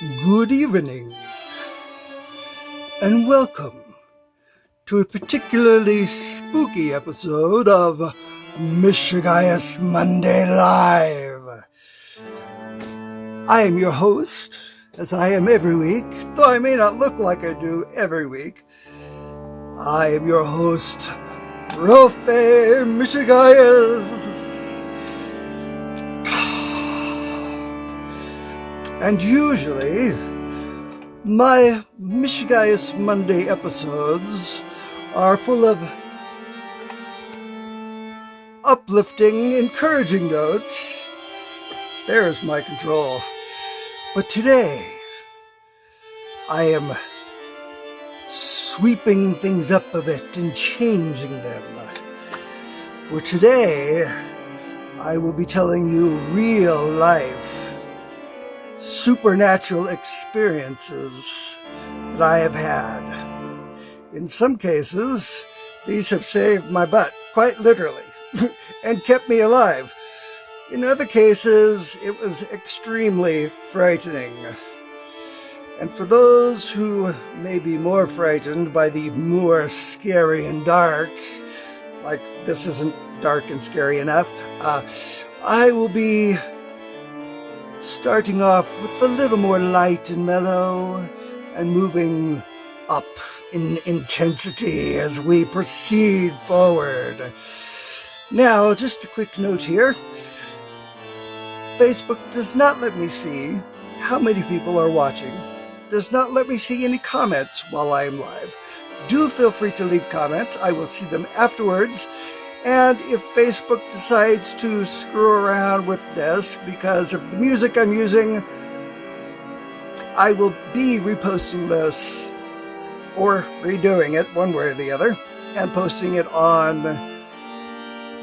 Good evening, and welcome to a particularly spooky episode of Mishaguyas Monday Live. I am your host, as I am every week, though I may not look like I do every week. I am your host, Rofe Mishaguyas. And usually, my Mishaguyas Monday episodes are full of uplifting, encouraging notes. There's my control. But today, I am sweeping things up a bit and changing them. For today, I will be telling you real life supernatural experiences that I have had. In some cases, these have saved my butt, quite literally, and kept me alive. In other cases, it was extremely frightening. And for those who may be more frightened by the more scary and dark, like this isn't dark and scary enough, I will be starting off with a little more light and mellow and moving up in intensity as we proceed forward. Now, just a quick note here. Facebook does not let me see how many people are watching, does not let me see any comments while I am live. Do feel free to leave comments. I will see them afterwards. And if Facebook decides to screw around with this because of the music I'm using, I will be reposting this or redoing it one way or the other and posting it on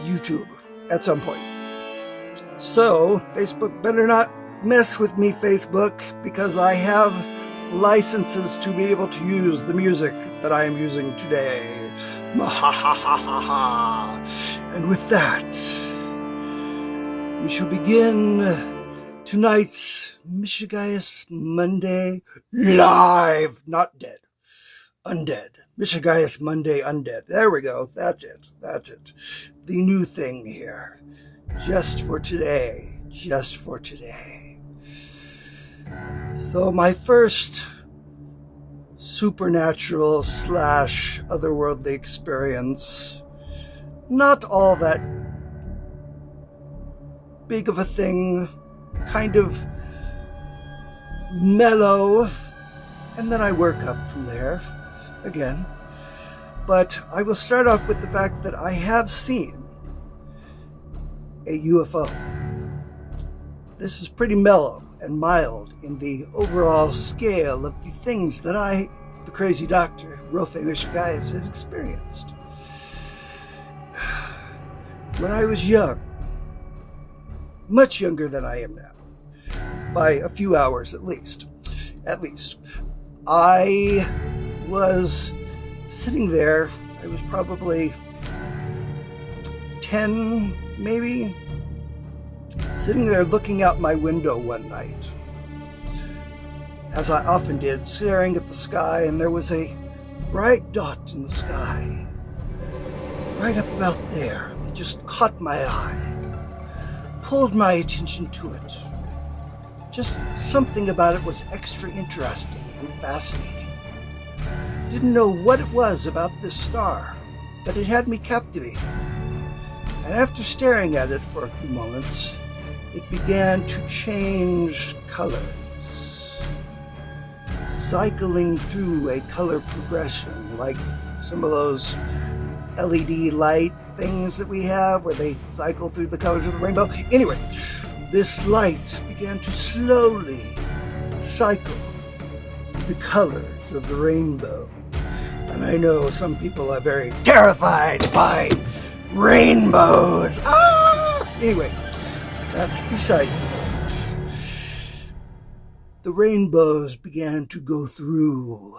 YouTube at some point. So Facebook better not mess with me, Facebook, because I have licenses to be able to use the music that I am using today. And with that, we shall begin tonight's Mishaguyas Monday Live. Not dead. Undead. Mishaguyas Monday Undead. There we go. That's it. That's it. The new thing here. Just for today. Just for today. So my first supernatural / otherworldly experience, not all that big of a thing, kind of mellow, and then I work up from there again. But I will start off with the fact that I have seen a UFO. This is pretty mellow and mild in the overall scale of the things that I, the crazy doctor, Rofe Mishaguyas, has experienced. When I was young, much younger than I am now, by a few hours at least, I was sitting there. I was probably 10, maybe, sitting there looking out my window one night, as I often did, staring at the sky, and there was a bright dot in the sky, right up about there, that just caught my eye, pulled my attention to it. Just something about it was extra interesting and fascinating. Didn't know what it was about this star, but it had me captivated. And after staring at it for a few moments, it began to change colors, cycling through a color progression, like some of those LED light things that we have where they cycle through the colors of the rainbow. Anyway, this light began to slowly cycle the colors of the rainbow. And I know some people are very terrified by rainbows. Anyway, that's beside the point. The rainbows began to go through,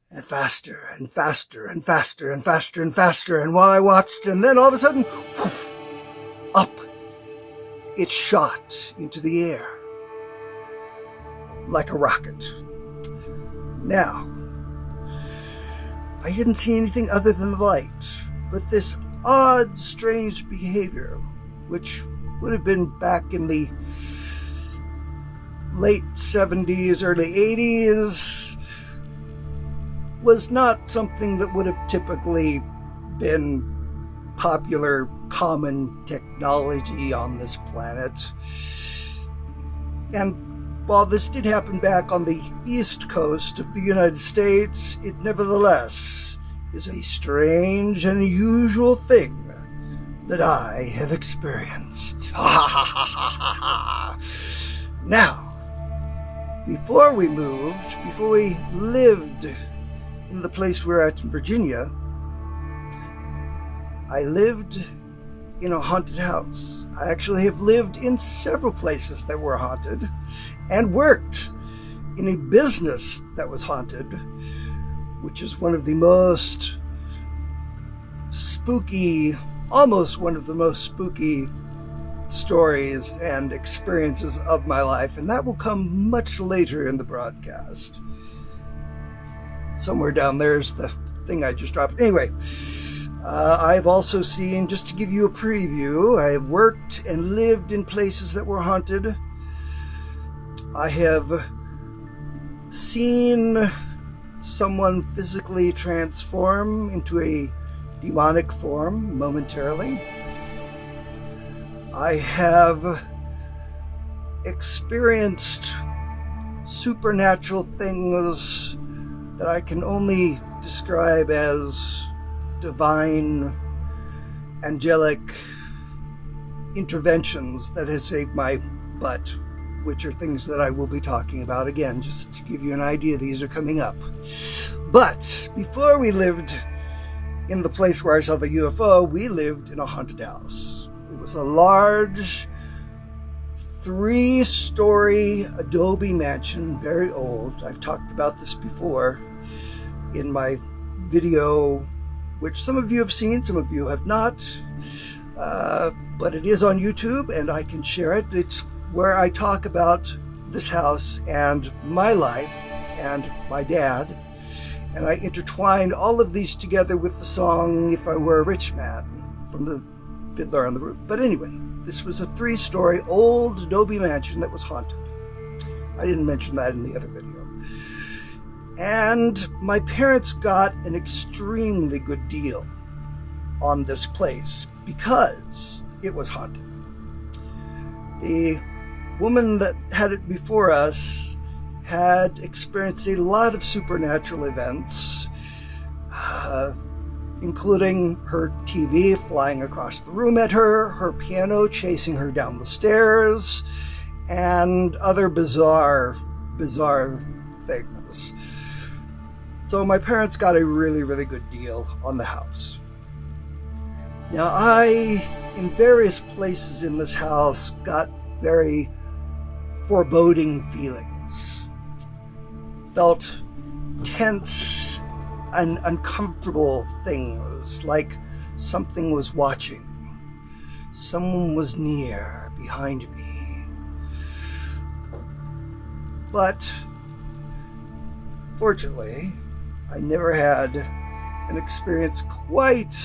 and faster and faster and faster and faster and faster. And while I watched, and then all of a sudden, whoosh, up it shot into the air. like a rocket. Now, I didn't see anything other than the light, but this odd, strange behavior, which would have been back in the late 70s, early 80s, was not something that would have typically been popular, common technology on this planet. And while this did happen back on the East Coast of the United States, it nevertheless is a strange and unusual thing that I have experienced. Now, before we lived in the place we're at in Virginia, I lived in a haunted house. I actually have lived in several places that were haunted and worked in a business that was haunted, which is one of the most spooky, almost one of the most spooky stories and experiences of my life, and that will come much later in the broadcast. Somewhere down there's the thing I just dropped. Anyway, I've also seen, just to give you a preview, I have worked and lived in places that were haunted. I have seen someone physically transform into a demonic form momentarily. I have experienced supernatural things that I can only describe as divine, angelic interventions that has saved my butt, which are things that I will be talking about again, just to give you an idea. These are coming up. But before we lived in the place where I saw the UFO, we lived in a haunted house. It was a large 3-story adobe mansion, very old. I've talked about this before in my video, which some of you have seen, some of you have not, but it is on YouTube and I can share it. It's where I talk about this house and my life and my dad, and I intertwined all of these together with the song If I Were a Rich Man from the Fiddler on the Roof. But anyway, this was a 3-story old adobe mansion that was haunted. I didn't mention that in the other video. And my parents got an extremely good deal on this place because it was haunted. The woman that had it before us had experienced a lot of supernatural events, including her TV flying across the room at her, her piano chasing her down the stairs, and other bizarre things. So my parents got a really, really good deal on the house. Now I, in various places in this house, got very foreboding feelings. Felt tense and uncomfortable things, like something was watching. Someone was near, behind me. But fortunately, I never had an experience quite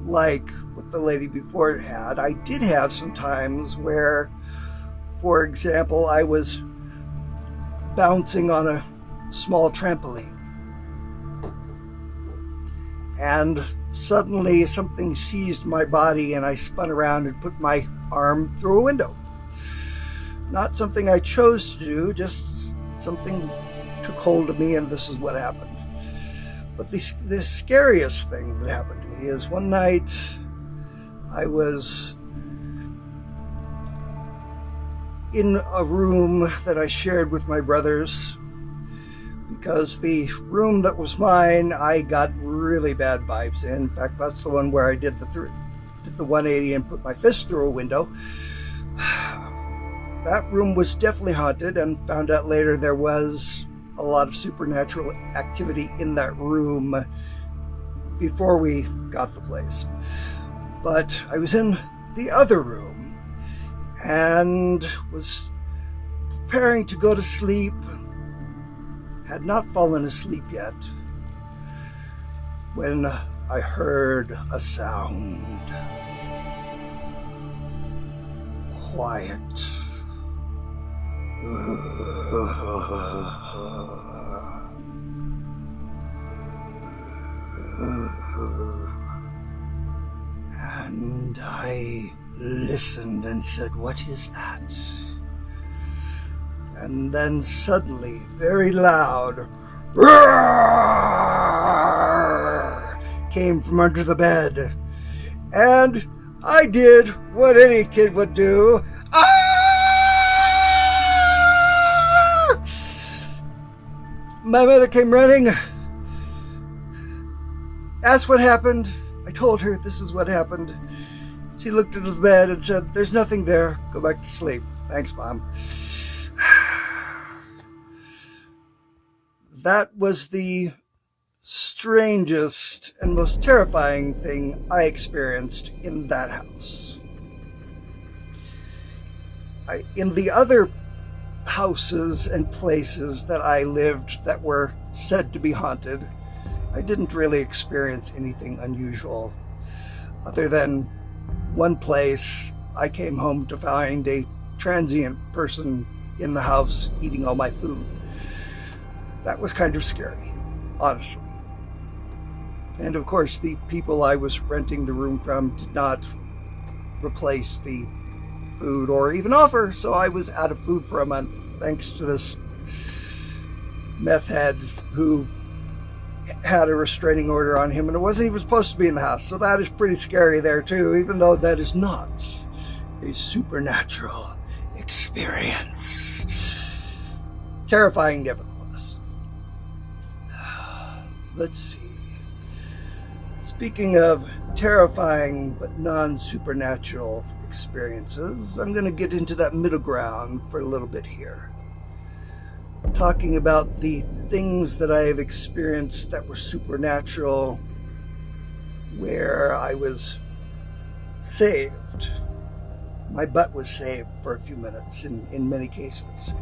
like what the lady before it had. I did have some times where, for example, I was bouncing on a small trampoline, and suddenly something seized my body and I spun around and put my arm through a window. Not something I chose to do, just something took hold of me, and this is what happened. But the scariest thing that happened to me is one night I was in a room that I shared with my brothers, because the room that was mine, I got really bad vibes in. In fact, that's the one where I did the 180 and put my fist through a window. That room was definitely haunted, and found out later there was a lot of supernatural activity in that room before we got the place. But I was in the other room and was preparing to go to sleep, had not fallen asleep yet, when I heard a sound. Quiet. And I listened and said, "What is that?" And then suddenly, very loud, roar came from under the bed. And I did what any kid would do. Ah! My mother came running, asked what happened. I told her this is what happened. She looked into the bed and said, "There's nothing there. Go back to sleep." Thanks, Mom. That was the strangest and most terrifying thing I experienced in that house. In the other houses and places that I lived that were said to be haunted, I didn't really experience anything unusual, other than one place I came home to find a transient person in the house eating all my food. That was kind of scary, honestly. And of course, the people I was renting the room from did not replace the food or even offer, so I was out of food for a month, thanks to this meth head who had a restraining order on him, and it wasn't even supposed to be in the house. So that is pretty scary there too, even though that is not a supernatural experience. Terrifying, nevertheless. Let's see. Speaking of terrifying but non-supernatural experiences, I'm going to get into that middle ground for a little bit here. Talking about the things that I have experienced that were supernatural, where I was saved. My butt was saved for a few minutes in many cases.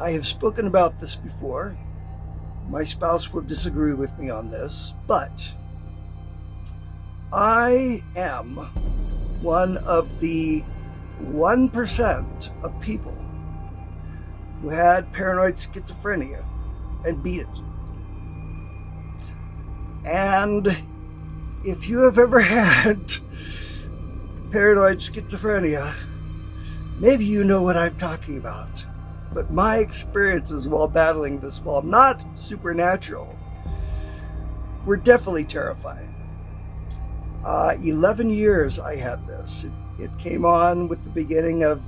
I have spoken about this before. My spouse will disagree with me on this, but I am one of the 1% of people who had paranoid schizophrenia and beat it. And if you have ever had paranoid schizophrenia, maybe you know what I'm talking about. But my experiences while battling this, while not supernatural, were definitely terrifying. 11 years I had this. It came on with the beginning of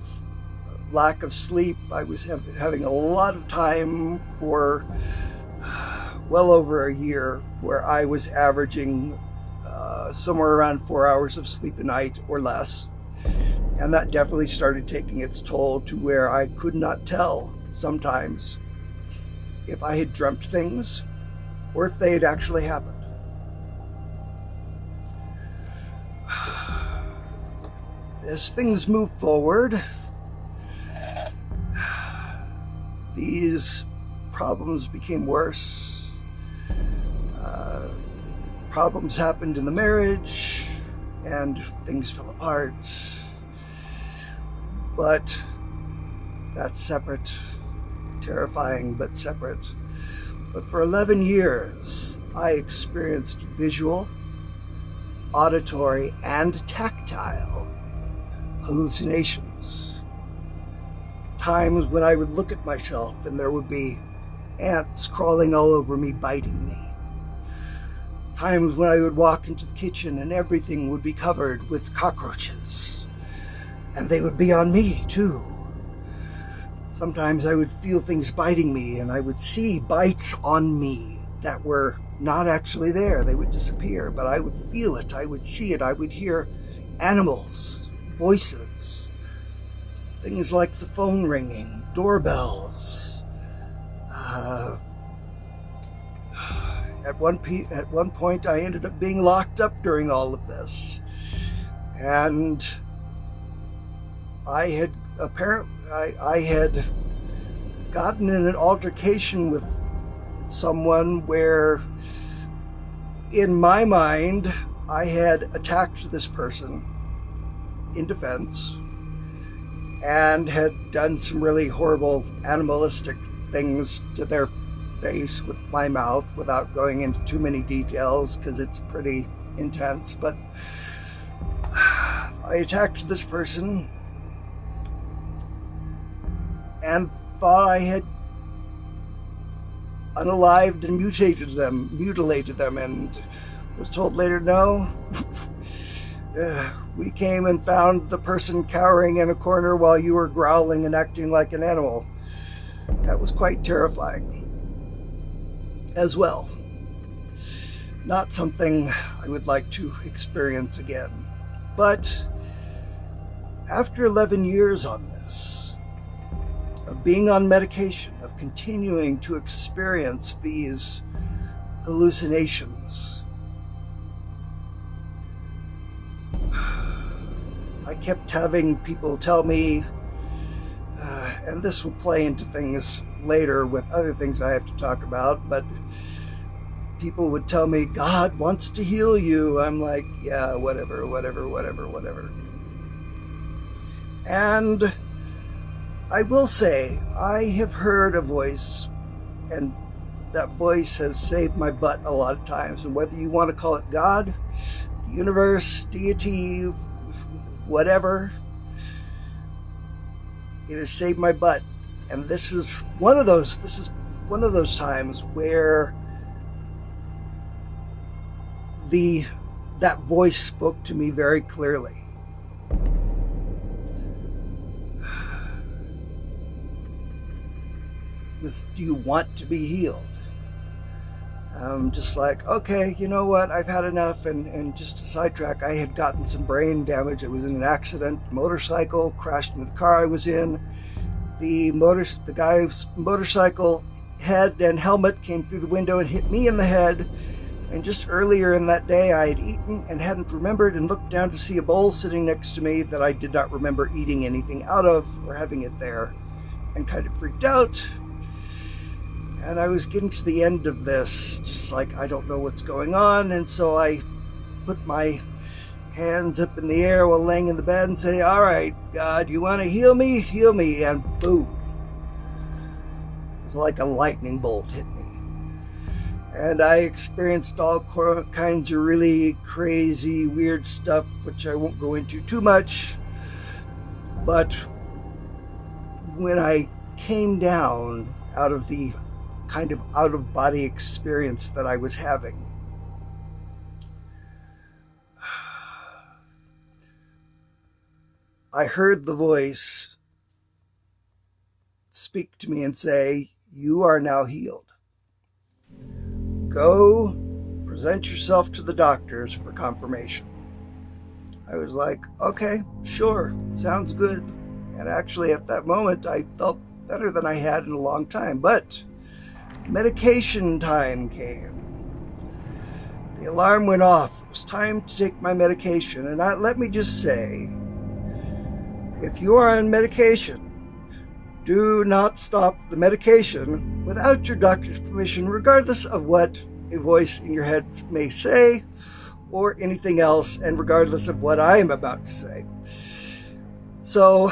lack of sleep. I was having a lot of time for well over a year where I was averaging somewhere around 4 hours of sleep a night or less. And that definitely started taking its toll to where I could not tell sometimes if I had dreamt things or if they had actually happened. As things move forward, these problems became worse. Problems happened in the marriage, and things fell apart. But that's separate, terrifying but separate. But for 11 years, I experienced visual, auditory, and tactile hallucinations. Times when I would look at myself and there would be ants crawling all over me, biting me. Times when I would walk into the kitchen and everything would be covered with cockroaches. And they would be on me too. Sometimes I would feel things biting me and I would see bites on me that were not actually there. They would disappear, but I would feel it, I would see it, I would hear animals, voices, things like the phone ringing, doorbells. At one point, I ended up being locked up during all of this. And I had apparently, I had gotten in an altercation with someone where, in my mind, I had attacked this person in defense and had done some really horrible animalistic things to their face with my mouth without going into too many details because it's pretty intense. But I attacked this person and thought I had unalived and mutilated them, and was told later, no. We came and found the person cowering in a corner while you were growling and acting like an animal. That was quite terrifying as well. Not something I would like to experience again. But after 11 years on this, of being on medication, of continuing to experience these hallucinations, I kept having people tell me, and this will play into things later with other things I have to talk about, but people would tell me, God wants to heal you. I'm like, yeah, whatever. And I will say, I have heard a voice, and that voice has saved my butt a lot of times. And whether you want to call it God, the universe, deity, whatever, it has saved my butt. And this is one of those times where that voice spoke to me very clearly. Do you want to be healed? I'm just like, okay, you know what? I've had enough. And just to sidetrack, I had gotten some brain damage. I was in an accident, motorcycle, crashed into the car I was in. The guy's motorcycle head and helmet came through the window and hit me in the head. And just earlier in that day, I had eaten and hadn't remembered, and looked down to see a bowl sitting next to me that I did not remember eating anything out of or having it there, and kind of freaked out. And I was getting to the end of this, just like, I don't know what's going on. And so I put my hands up in the air while laying in the bed and say, all right, God, you want to heal me? Heal me. And boom. It was like a lightning bolt hit me. And I experienced all kinds of really crazy, weird stuff, which I won't go into too much. But when I came down out of the kind of out-of-body experience that I was having, I heard the voice speak to me and say, you are now healed. Go present yourself to the doctors for confirmation. I was like, okay, sure, sounds good. And actually at that moment, I felt better than I had in a long time. But medication time came. The alarm went off. It was time to take my medication. And let me just say, if you are on medication, do not stop the medication without your doctor's permission, regardless of what a voice in your head may say or anything else, and regardless of what I am about to say. So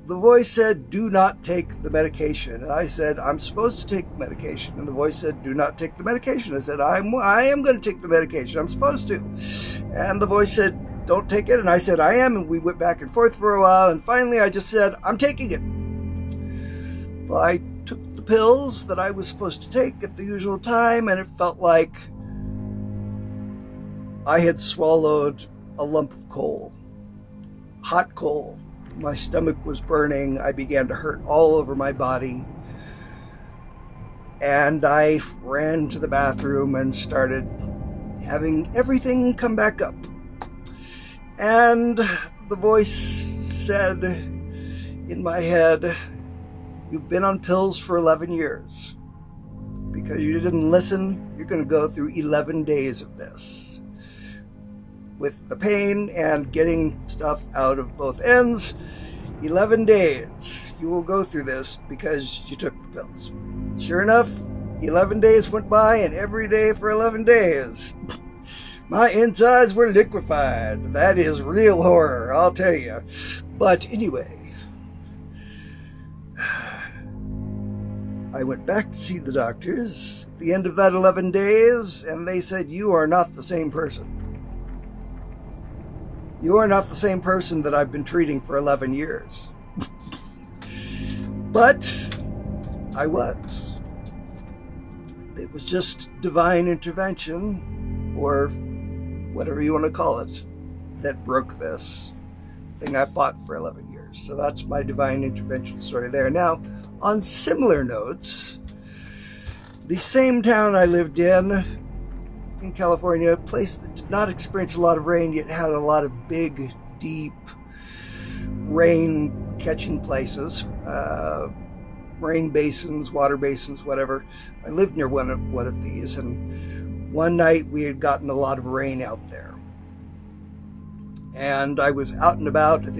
the voice said, do not take the medication. And I said, I'm supposed to take the medication. And the voice said, do not take the medication. I said, I am going to take the medication. I'm supposed to. And the voice said, don't take it. And I said, I am. And we went back and forth for a while. And finally, I just said, I'm taking it. Well, I took the pills that I was supposed to take at the usual time, and it felt like I had swallowed a lump of coal. Hot coal. My stomach was burning. I began to hurt all over my body. And I ran to the bathroom and started having everything come back up. And the voice said in my head, you've been on pills for 11 years. Because you didn't listen, you're going to go through 11 days of this. With the pain and getting stuff out of both ends, 11 days. You will go through this because you took the pills. Sure enough, 11 days went by, and every day for 11 days, my insides were liquefied. That is real horror, I'll tell you. But anyway, I went back to see the doctors at the end of that 11 days, and they said, you are not the same person. You are not the same person that I've been treating for 11 years. But I was. It was just divine intervention, or whatever you want to call it, that broke this thing I fought for 11 years. So that's my divine intervention story there. Now, on similar notes, the same town I lived in California, a place that did not experience a lot of rain, yet had a lot of big, deep rain-catching places, rain basins, water basins, whatever. I lived near one of these, and one night we had gotten a lot of rain out there. And I was out and about. I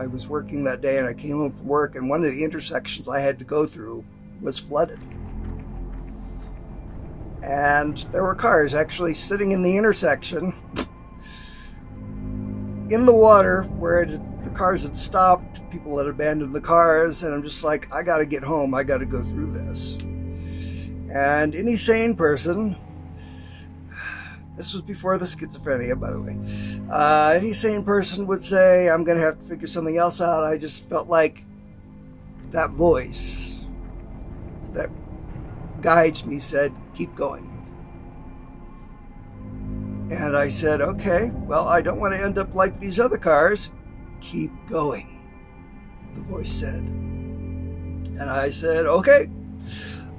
was working that day, and I came home from work, and one of the intersections I had to go through was flooded. And there were cars actually sitting in the intersection in the water where the cars had stopped. People had abandoned the cars, and I'm just like, I got to get home. I got to go through this. And any sane person, this was before the schizophrenia, by the way, any sane person would say, I'm going to have to figure something else out. I just felt like that voice that guides me said, keep going. And I said, okay, well, I don't want to end up like these other cars. Keep going, the voice said. And I said, okay,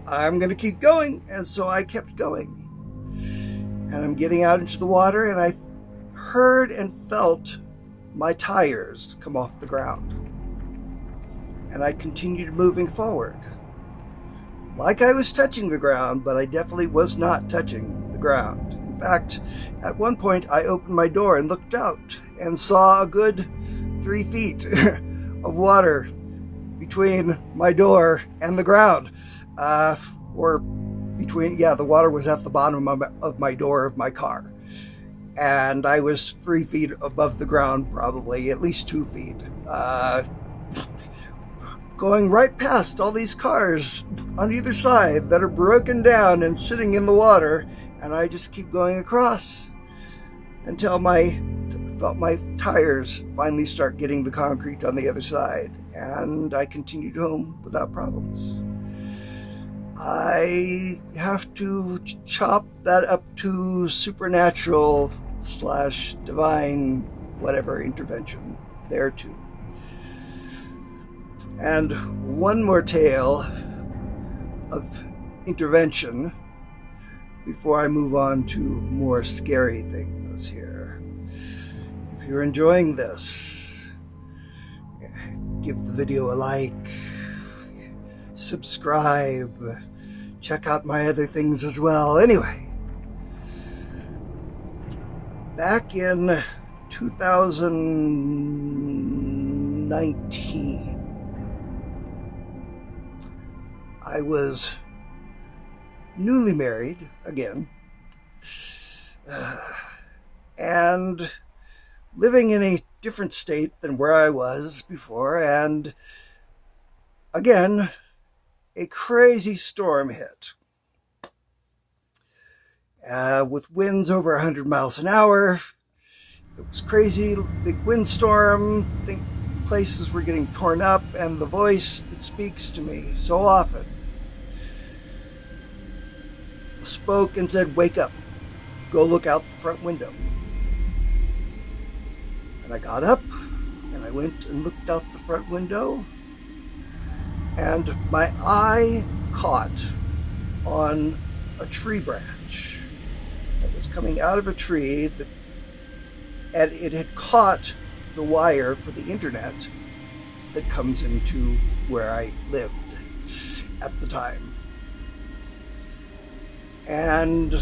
I'm going to keep going. And so I kept going. And I'm getting out into the water, and I heard and felt my tires come off the ground. And I continued moving forward. Like I was touching the ground, but I definitely was not touching the ground. In fact, at one point I opened my door and looked out and saw a good 3 feet of water between my door and the ground. The water was at the bottom of my door of my car. And I was 3 feet above the ground, probably, at least 2 feet. Going right past all these cars on either side that are broken down and sitting in the water, and I just keep going across until I felt my tires finally start getting the concrete on the other side, and I continued home without problems. I have to chop that up to supernatural / divine whatever intervention there too. And one more tale of intervention before I move on to more scary things here. If you're enjoying this, give the video a like, subscribe, check out my other things as well. Anyway, back in 2019, I was newly married again, and living in a different state than where I was before, and again, a crazy storm hit. With winds over 100 miles an hour. It was crazy, big windstorm. Places were getting torn up, and the voice that speaks to me so often spoke and said, wake up, go look out the front window. And I got up and I went and looked out the front window, and my eye caught on a tree branch that was coming out of a tree, and it had caught the wire for the internet that comes into where I lived at the time. And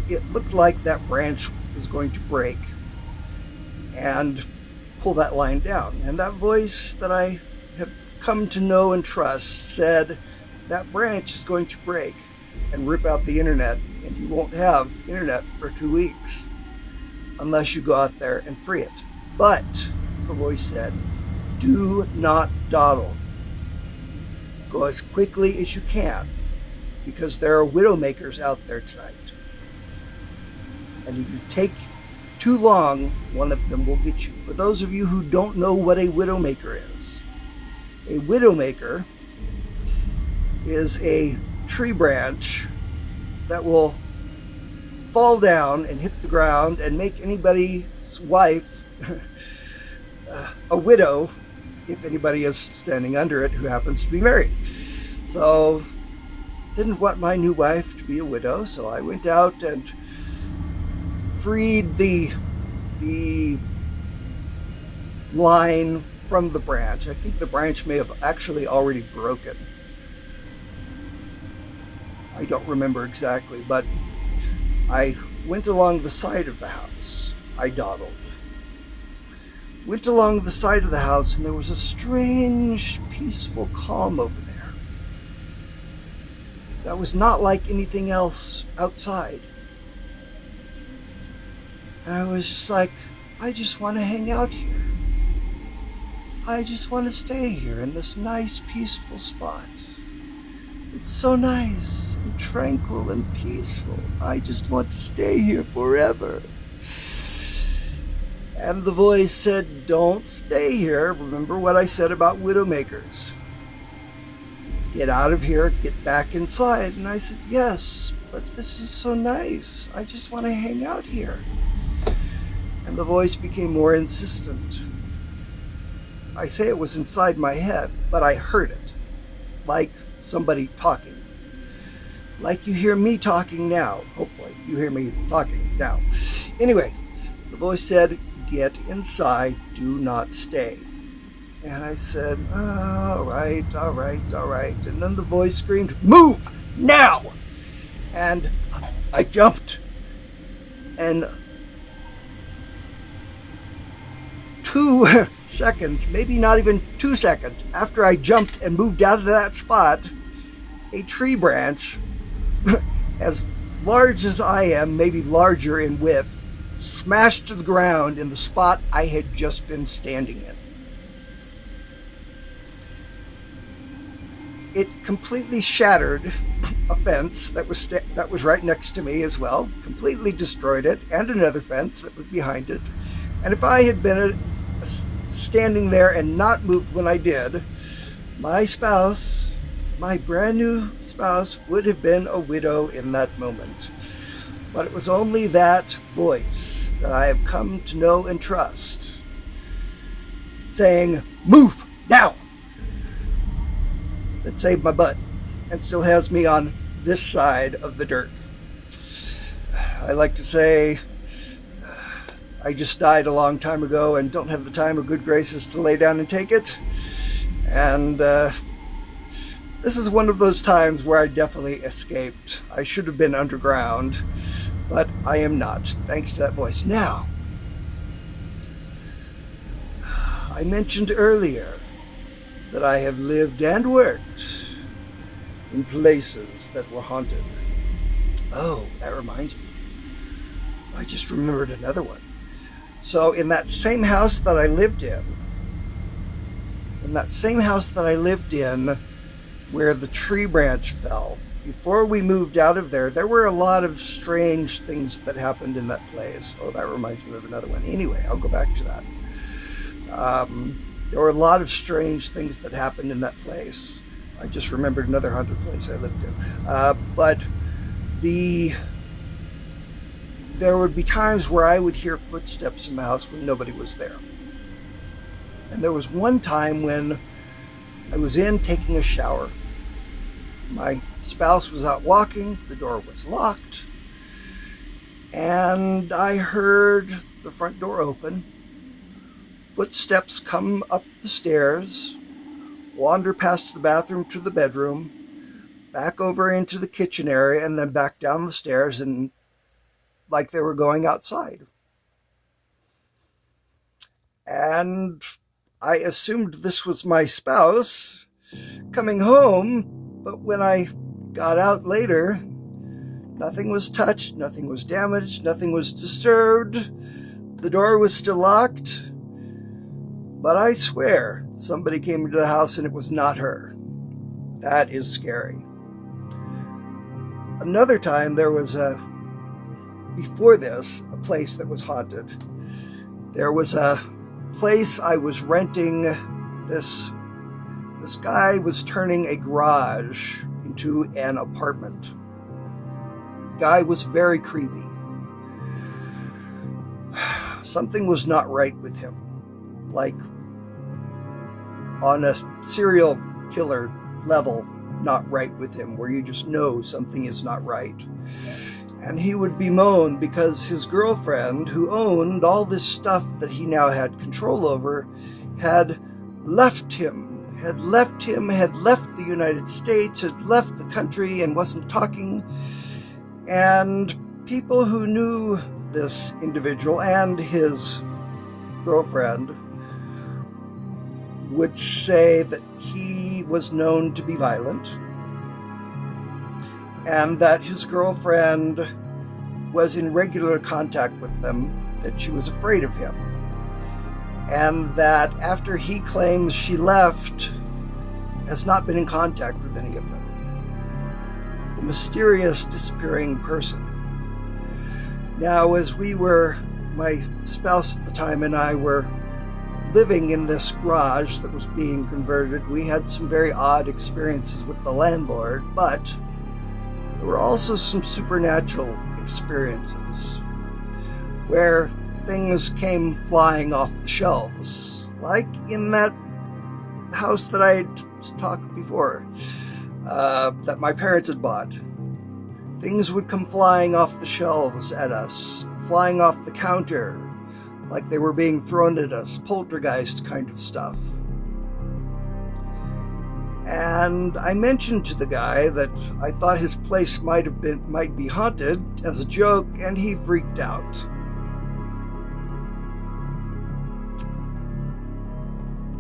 it looked like that branch was going to break. And pull that line down. And that voice that I have come to know and trust said, that branch is going to break and rip out the internet, and you won't have internet for 2 weeks unless you go out there and free it. But, the voice said, do not dawdle. Go as quickly as you can, because there are widowmakers out there tonight. And if you take too long, one of them will get you. For those of you who don't know what a widowmaker is, a widowmaker is a tree branch that will fall down and hit the ground and make anybody's wife a widow if anybody is standing under it who happens to be married. So, didn't want my new wife to be a widow, so I went out and freed the line from the branch. I think the branch may have actually already broken. I don't remember exactly, but I went along the side of the house. I dawdled. Went along the side of the house, and there was a strange, peaceful calm over there. That was not like anything else outside. And I was just like, I just want to hang out here. I just want to stay here in this nice, peaceful spot. It's so nice and tranquil and peaceful. I just want to stay here forever. And the voice said, don't stay here. Remember what I said about widowmakers. Get out of here, get back inside. And I said, yes, but this is so nice. I just want to hang out here. And the voice became more insistent. I say it was inside my head, but I heard it. Like somebody talking. Like you hear me talking now. Hopefully, you hear me talking now. Anyway, the voice said, get inside, do not stay. And I said, all right. And then the voice screamed, move now! And I jumped. And 2 seconds, maybe not even 2 seconds, after I jumped and moved out of that spot, a tree branch, as large as I am, maybe larger in width, smashed to the ground in the spot I had just been standing in. It completely shattered a fence that was right next to me as well, completely destroyed it, and another fence that was behind it. And if I had been standing there and not moved when I did, my spouse, my brand new spouse, would have been a widow in that moment. But it was only that voice that I have come to know and trust, saying, move now, that saved my butt and still has me on this side of the dirt. I like to say, I just died a long time ago and don't have the time or good graces to lay down and take it. And this is one of those times where I definitely escaped. I should have been underground, but I am not, thanks to that voice. Now, I mentioned earlier that I have lived and worked in places that were haunted. Oh, that reminds me. I just remembered another one. So in that same house that I lived in, where the tree branch fell, before we moved out of there, there were a lot of strange things that happened in that place. Oh, that reminds me of another one. Anyway, I'll go back to that. There were a lot of strange things that happened in that place. I just remembered another haunted place I lived in. But there would be times where I would hear footsteps in the house when nobody was there. And there was one time when I was in taking a shower. My spouse was out walking, the door was locked, and I heard the front door open, footsteps come up the stairs, wander past the bathroom to the bedroom, back over into the kitchen area, and then back down the stairs, and like they were going outside. And I assumed this was my spouse coming home, but when I got out later, nothing was touched, nothing was damaged, nothing was disturbed. The door was still locked, but I swear somebody came into the house and it was not her. That is scary. Another time before this, a place that was haunted. There was a place I was renting. This guy was turning a garage into an apartment. The guy was very creepy. Something was not right with him. Like on a serial killer level, not right with him, where you just know something is not right. And he would bemoan because his girlfriend, who owned all this stuff that he now had control over, had left the United States, had left the country and wasn't talking. And people who knew this individual and his girlfriend would say that he was known to be violent, and that his girlfriend was in regular contact with them, that she was afraid of him, and that after he claims she left, has not been in contact with any of them. The mysterious disappearing person. Now, as my spouse at the time and I were living in this garage that was being converted, we had some very odd experiences with the landlord, but there were also some supernatural experiences where things came flying off the shelves, like in that house that I had talked before, that my parents had bought. Things would come flying off the shelves at us, flying off the counter, like they were being thrown at us, poltergeist kind of stuff. And I mentioned to the guy that I thought his place might be haunted as a joke, and he freaked out.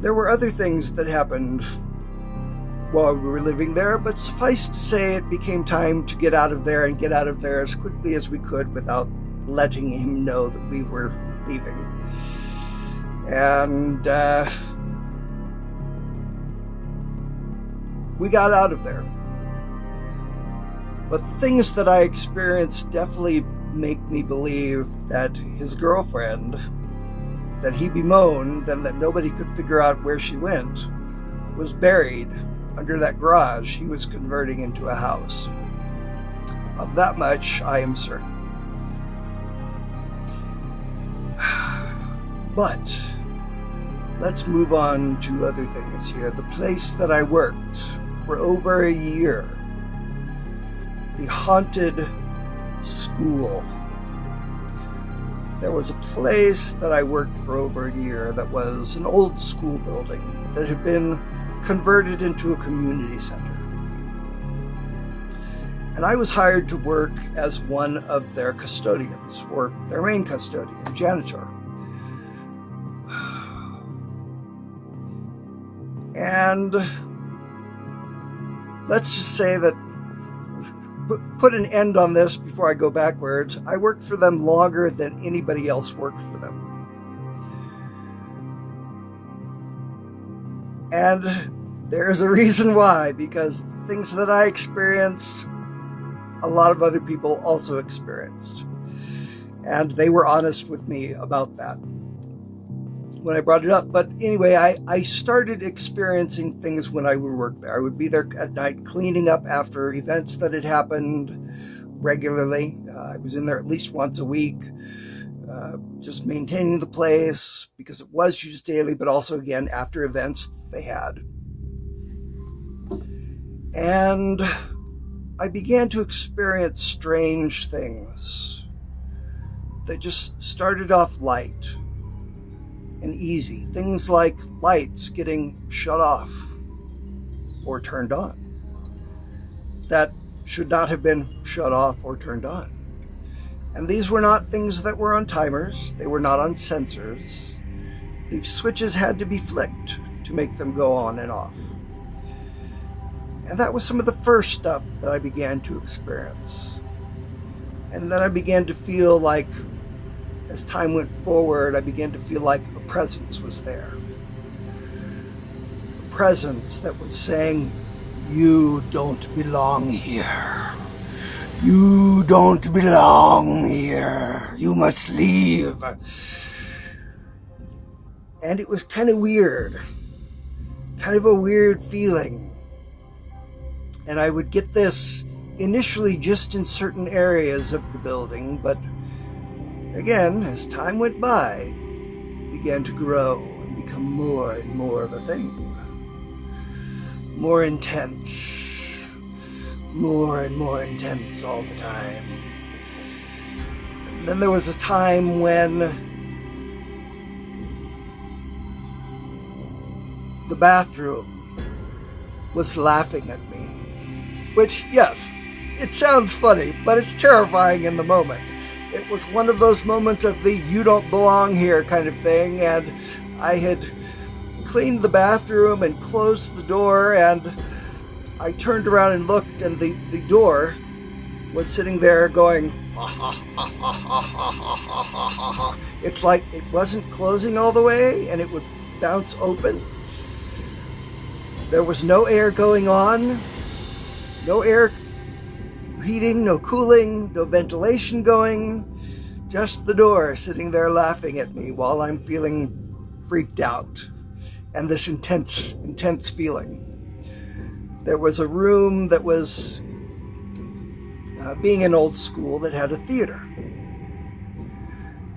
There were other things that happened while we were living there, but suffice to say it became time to get out of there and get out of there as quickly as we could without letting him know that we were leaving. And we got out of there. But the things that I experienced definitely make me believe that his girlfriend, that he bemoaned and that nobody could figure out where she went, was buried under that garage he was converting into a house. Of that much I am certain. But let's move on to other things here. The place that I worked for over a year, the haunted school. There was a place that I worked for over a year that was an old school building that had been converted into a community center. And I was hired to work as one of their custodians, or their main custodian, janitor. And let's just say that, put an end on this before I go backwards, I worked for them longer than anybody else worked for them. And there's a reason why, because the things that I experienced, a lot of other people also experienced. And they were honest with me about that when I brought it up. But anyway, I started experiencing things when I would work there. I would be there at night cleaning up after events that had happened regularly. I was in there at least once a week, just maintaining the place because it was used daily, but also again after events that they had. And I began to experience strange things. They just started off light and easy. Things like lights getting shut off or turned on that should not have been shut off or turned on. And these were not things that were on timers. They were not on sensors. The switches had to be flicked to make them go on and off. And that was some of the first stuff that I began to experience. And then I began to feel like, as time went forward, I began to feel like a presence was there. A presence that was saying, "You don't belong here. You don't belong here. You must leave." And it was kind of weird. Kind of a weird feeling. And I would get this initially just in certain areas of the building, but again, as time went by, it began to grow and become more and more of a thing. More intense. More and more intense all the time. And then there was a time when the bathroom was laughing at me. Which, yes, it sounds funny, but it's terrifying in the moment. It was one of those moments of the "you don't belong here" kind of thing, and I had cleaned the bathroom and closed the door, and I turned around and looked, and the door was sitting there going, ha ha ha ha ha ha ha ha ha. It's like it wasn't closing all the way, and it would bounce open. There was no air going on. No air heating, no cooling, no ventilation going. Just the door sitting there laughing at me while I'm feeling freaked out. And this intense feeling. There was a room that was, being an old school, that had a theater.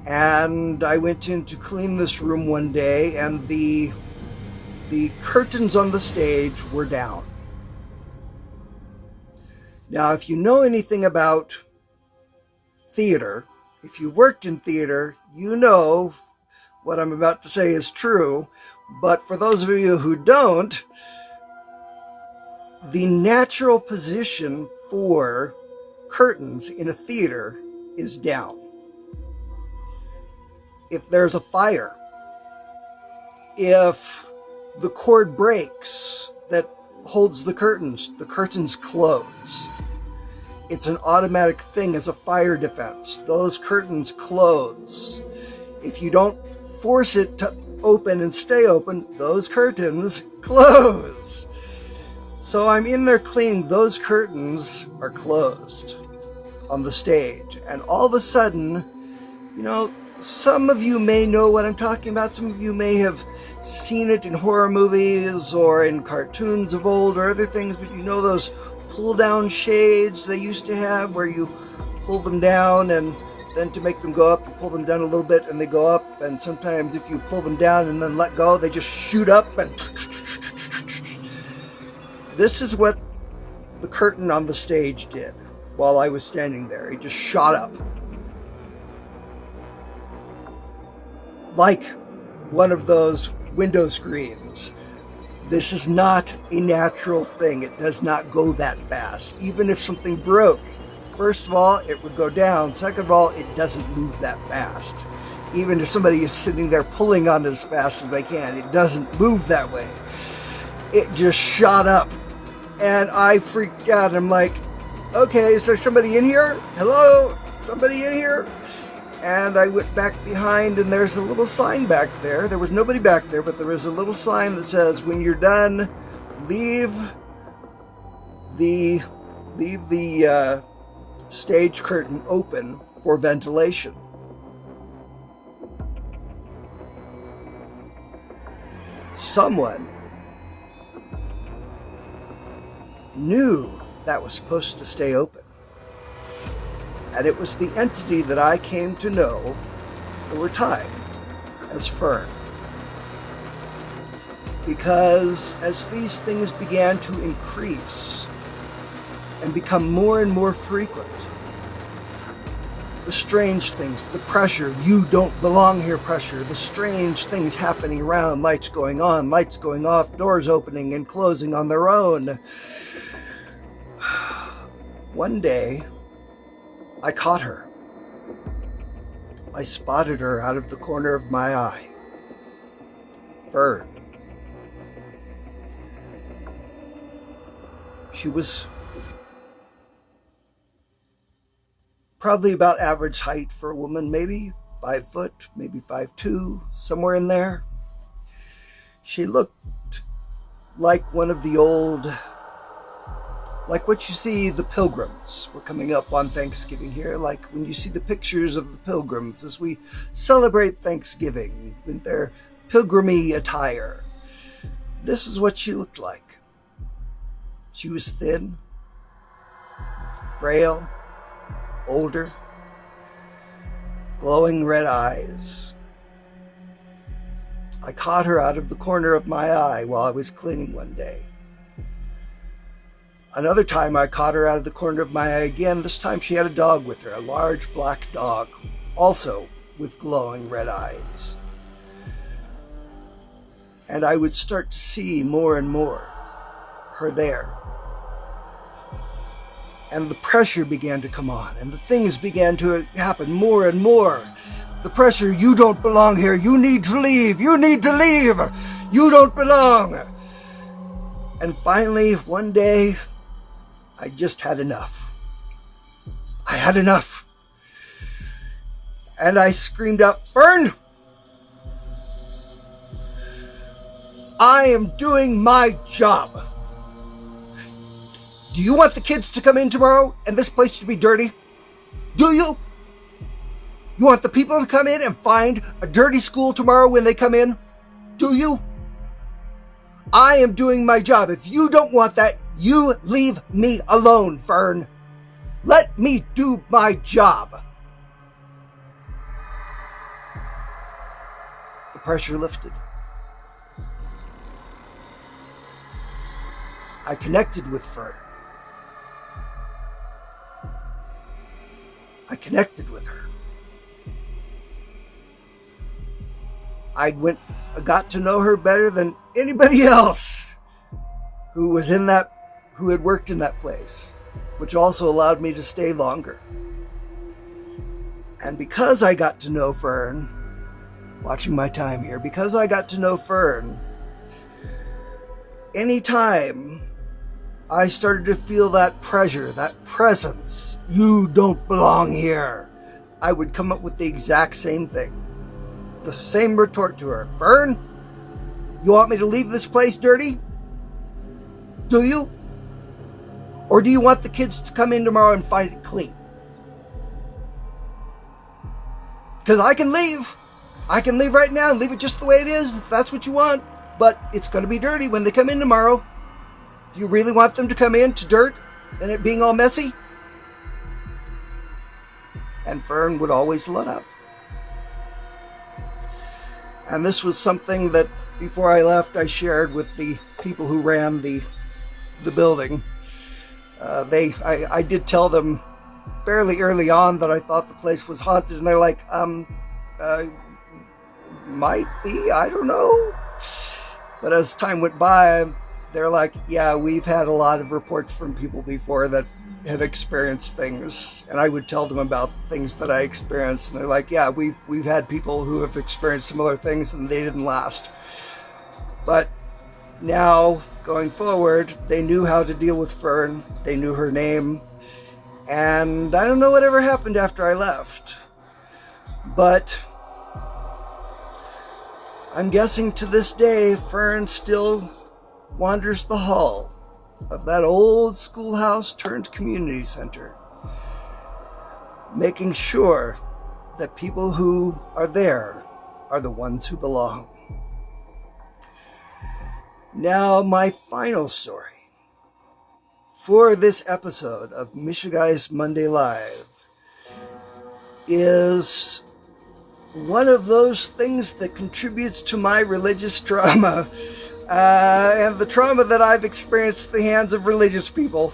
And I went in to clean this room one day, and the curtains on the stage were down. Now, if you know anything about theater, if you've worked in theater, you know what I'm about to say is true. But for those of you who don't, the natural position for curtains in a theater is down. If there's a fire, if the cord breaks that holds the curtains close. It's an automatic thing as a fire defense. Those curtains close. If you don't force it to open and stay open, those curtains close. So I'm in there cleaning, those curtains are closed on the stage. And all of a sudden, some of you may know what I'm talking about. Some of you may have seen it in horror movies or in cartoons of old or other things, but those pull down shades they used to have where you pull them down and then to make them go up, you pull them down a little bit and they go up, and sometimes if you pull them down and then let go, they just shoot up. And this is what the curtain on the stage did while I was standing there. It just shot up. Like one of those window screens. This is not a natural thing. It does not go that fast. Even if something broke, first of all, it would go down. Second of all, it doesn't move that fast. Even if somebody is sitting there pulling on it as fast as they can, it doesn't move that way. It just shot up. And I freaked out. I'm like, okay, is there somebody in here? Hello? Somebody in here? And I went back behind, and there's a little sign back there. There was nobody back there, but there was a little sign that says, "When you're done, leave the stage curtain open for ventilation." Someone knew that was supposed to stay open. And it was the entity that I came to know over time as Fern. Because as these things began to increase and become more and more frequent, the strange things, the pressure, "you don't belong here" pressure, the strange things happening around, lights going on, lights going off, doors opening and closing on their own. One day, I caught her. I spotted her out of the corner of my eye. Fern. She was probably about average height for a woman, maybe 5 foot, maybe 5'2", somewhere in there. She looked like one of the old, like what you see the pilgrims. We're coming up on Thanksgiving here, like when you see the pictures of the pilgrims as we celebrate Thanksgiving with their pilgrimy attire. This is what she looked like. She was thin, frail, older, glowing red eyes. I caught her out of the corner of my eye while I was cleaning one day. Another time I caught her out of the corner of my eye again. This time she had a dog with her, a large black dog, also with glowing red eyes. And I would start to see more and more her there. And the pressure began to come on, and the things began to happen more and more. The pressure, you don't belong here, you need to leave, you need to leave, you don't belong. And finally, one day, I just had enough. I had enough. And I screamed out, Fern, I am doing my job. Do you want the kids to come in tomorrow and this place to be dirty? Do you? You want the people to come in and find a dirty school tomorrow when they come in? Do you? I am doing my job. If you don't want that, you leave me alone, Fern. Let me do my job. The pressure lifted. I connected with Fern. I connected with her. I got to know her better than anybody else who had worked in that place, which also allowed me to stay longer. And because I got to know Fern, watching my time here, because I got to know Fern, anytime I started to feel that pressure, that presence, you don't belong here, I would come up with the exact same thing. The same retort to her. Fern, you want me to leave this place dirty? Do you? Or do you want the kids to come in tomorrow and find it clean? Because I can leave. I can leave right now and leave it just the way it is, if that's what you want. But it's going to be dirty when they come in tomorrow. Do you really want them to come in to dirt and it being all messy? And Fern would always let up. And this was something that before I left, I shared with the people who ran the building. I did tell them fairly early on that I thought the place was haunted, and they're like, might be, I don't know. But as time went by, they're like, yeah, we've had a lot of reports from people before that have experienced things. And I would tell them about things that I experienced, and they're like, yeah, we've had people who have experienced similar things and they didn't last. But now, going forward, they knew how to deal with Fern. They knew her name. And I don't know whatever happened after I left. But I'm guessing to this day, Fern still wanders the hall of that old schoolhouse turned community center, making sure that people who are there are the ones who belong. Now, my final story for this episode of Mishaguyas Monday Live is one of those things that contributes to my religious trauma, and the trauma that I've experienced at the hands of religious people.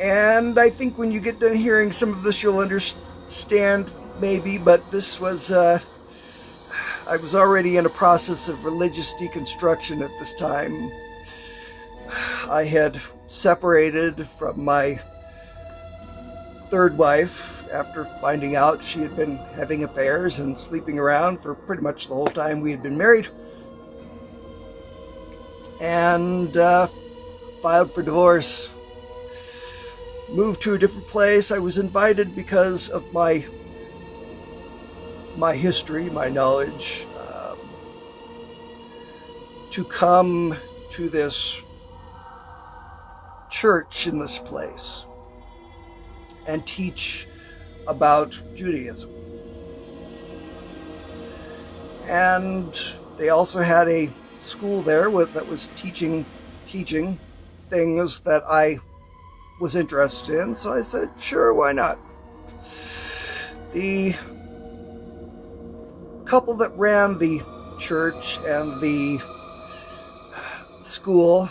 And I think when you get done hearing some of this, you'll understand, maybe, but this was, I was already in a process of religious deconstruction at this time. I had separated from my third wife after finding out she had been having affairs and sleeping around for pretty much the whole time we had been married. and filed for divorce. Moved to a different place. I was invited because of my history, my knowledge, to come to this church in this place and teach about Judaism. And they also had a school there that was teaching things that I was interested in, so I said, sure, why not? The couple that ran the church and the school,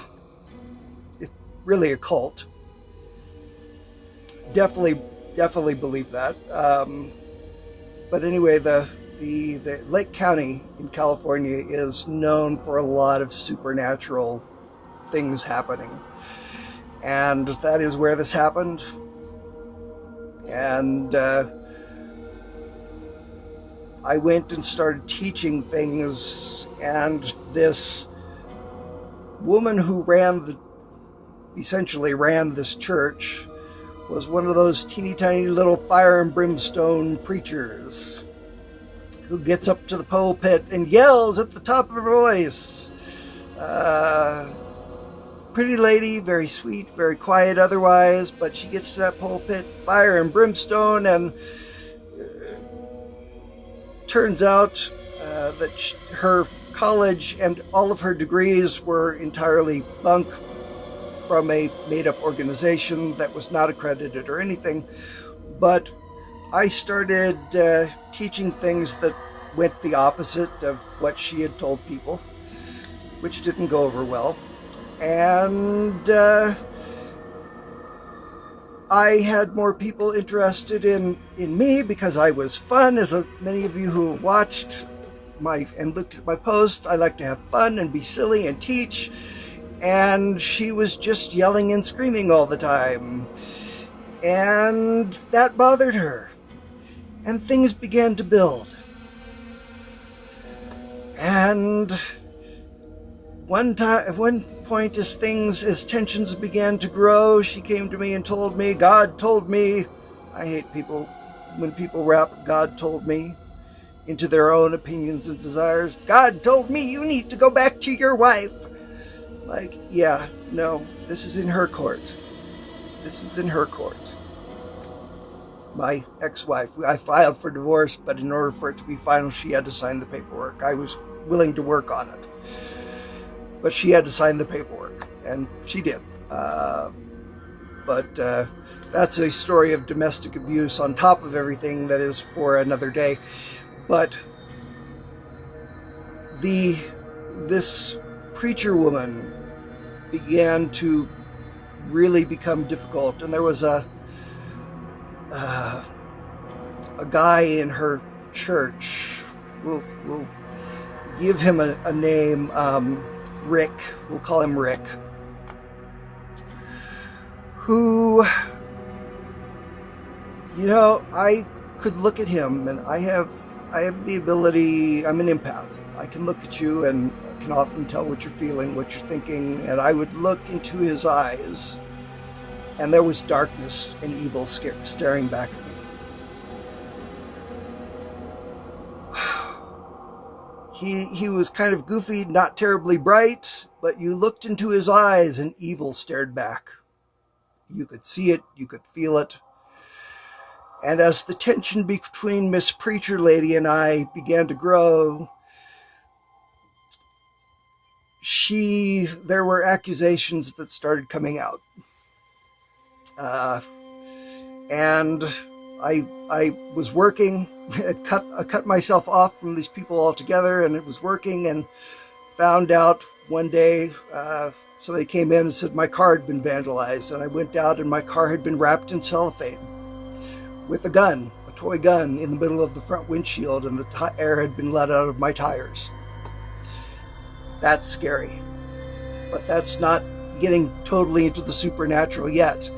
it's really a cult, definitely believe that. But anyway, the Lake County in California is known for a lot of supernatural things happening. And that is where this happened. And I went and started teaching things, and this woman who essentially ran this church was one of those teeny tiny little fire and brimstone preachers who gets up to the pulpit and yells at the top of her voice. Pretty lady, very sweet, very quiet otherwise, but she gets to that pulpit, fire and brimstone, and turns out that her college and all of her degrees were entirely bunk from a made-up organization that was not accredited or anything. But I started teaching things that went the opposite of what she had told people, which didn't go over well. And I had more people interested in me because I was fun. As many of you who watched and looked at my posts, I like to have fun and be silly and teach. And she was just yelling and screaming all the time. And that bothered her. And things began to build. And at one point, as tensions began to grow, she came to me and told me, God told me. I hate people when people wrap God told me into their own opinions and desires. God told me you need to go back to your wife. Like, yeah, no, this is in her court. This is in her court. My ex-wife, I filed for divorce, but in order for it to be final, she had to sign the paperwork. I was willing to work on it, but she had to sign the paperwork, and she did. But that's a story of domestic abuse on top of everything that is for another day. But this preacher woman began to really become difficult, and there was a guy in her church. We'll give him a name. Rick. We'll call him Rick. Who, I could look at him, and I have the ability. I'm an empath. I can look at you and can often tell what you're feeling, what you're thinking, and I would look into his eyes, and there was darkness and evil staring back at me. He was kind of goofy, not terribly bright, but you looked into his eyes and evil stared back. You could see it, you could feel it. And as the tension between Miss Preacher Lady and I began to grow, there were accusations that started coming out. And I was working. I cut myself off from these people altogether, and it was working, and found out one day somebody came in and said my car had been vandalized, and I went out and my car had been wrapped in cellophane with a gun, a toy gun, in the middle of the front windshield, and the air had been let out of my tires. That's scary, but that's not getting totally into the supernatural yet.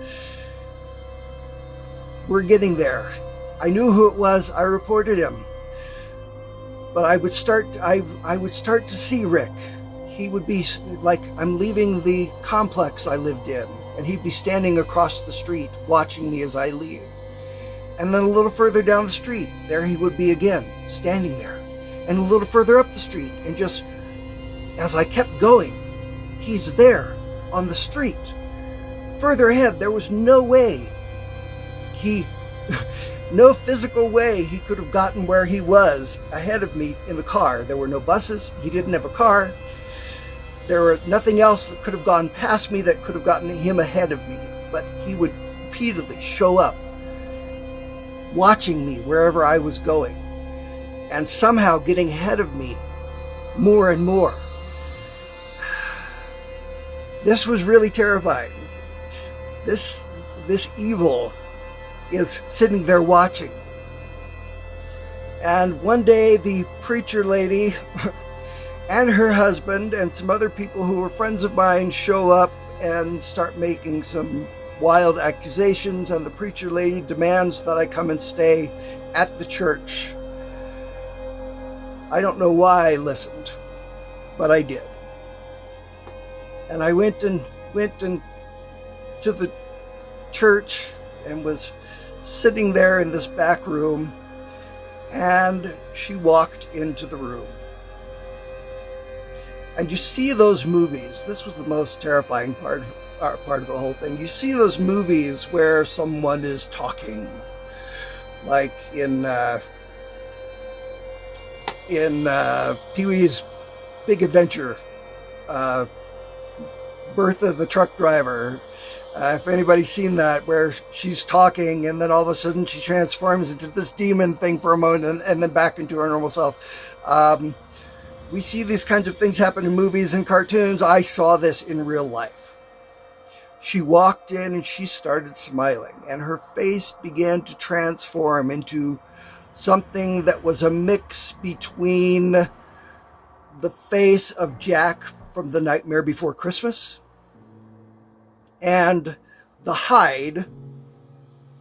We're getting there. I knew who it was. I reported him. But I would start to see Rick. he would be like, I'm leaving the complex I lived in, and he'd be standing across the street watching me as I leave. And then a little further down the street, there he would be again, standing there. And a little further up the street, and just as I kept going, he's there on the street. Further ahead, there was no way no physical way he could have gotten where he was ahead of me in the car. There were no buses. He didn't have a car. There were nothing else that could have gone past me that could have gotten him ahead of me. But he would repeatedly show up, watching me wherever I was going, and somehow getting ahead of me more and more. This was really terrifying. This evil is sitting there watching. And one day the preacher lady and her husband and some other people who were friends of mine show up and start making some wild accusations, and the preacher lady demands that I come and stay at the church. I don't know why I listened, but I did. And I went to the church and was sitting there in this back room, and she walked into the room. And you see those movies. This was the most terrifying part of the whole thing. You see those movies where someone is talking, like in Pee-wee's Big Adventure, Bertha the truck driver. If anybody's seen that, where she's talking and then all of a sudden she transforms into this demon thing for a moment and then back into her normal self. We see these kinds of things happen in movies and cartoons. I saw this in real life. She walked in and she started smiling, and her face began to transform into something that was a mix between the face of Jack from The Nightmare Before Christmas and the Hyde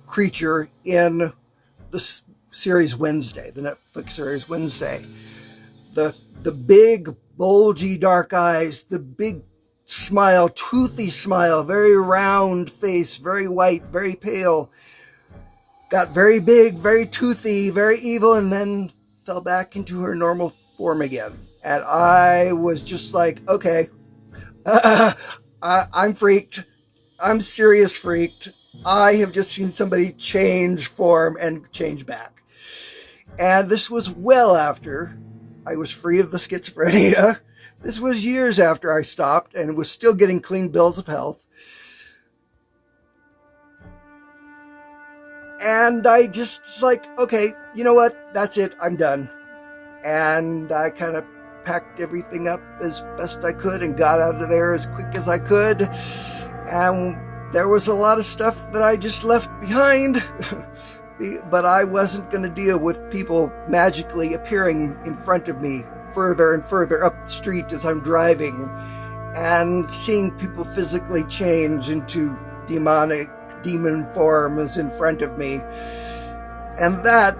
creature in the series Wednesday, the Netflix series Wednesday. The big, bulgy, dark eyes, the big smile, toothy smile, very round face, very white, very pale, got very big, very toothy, very evil, and then fell back into her normal form again. And I was just like, okay, I'm freaked. I'm serious freaked. I have just seen somebody change form and change back. And this was well after I was free of the schizophrenia. This was years after I stopped and was still getting clean bills of health. And I just like, okay, you know what? That's it. I'm done. And I kind of packed everything up as best I could and got out of there as quick as I could. And there was a lot of stuff that I just left behind. But I wasn't going to deal with people magically appearing in front of me further and further up the street as I'm driving, and seeing people physically change into demon forms in front of me. And that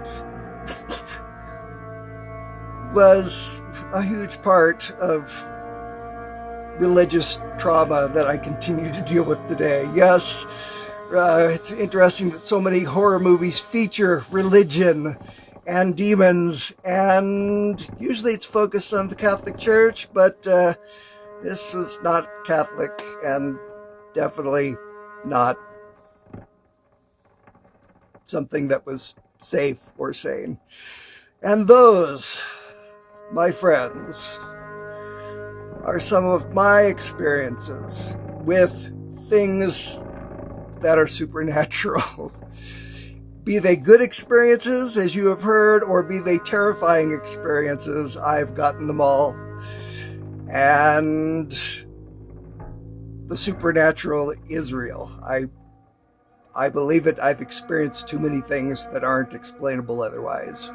was a huge part of religious trauma that I continue to deal with today. Yes, it's interesting that so many horror movies feature religion and demons, and usually it's focused on the Catholic Church, but this was not Catholic and definitely not something that was safe or sane. And those, my friends, are some of my experiences with things that are supernatural. Be they good experiences, as you have heard, or be they terrifying experiences, I've gotten them all. And the supernatural is real. I believe it. I've experienced too many things that aren't explainable otherwise.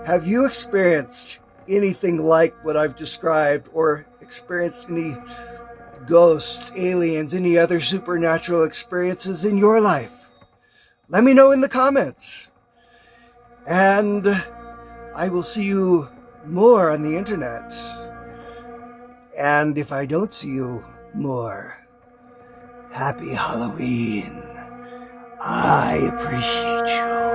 Have you experienced anything like what I've described, or experienced any ghosts, aliens, any other supernatural experiences in your life? Let me know in the comments. And I will see you more on the internet. And if I don't see you more, happy Halloween. I appreciate you.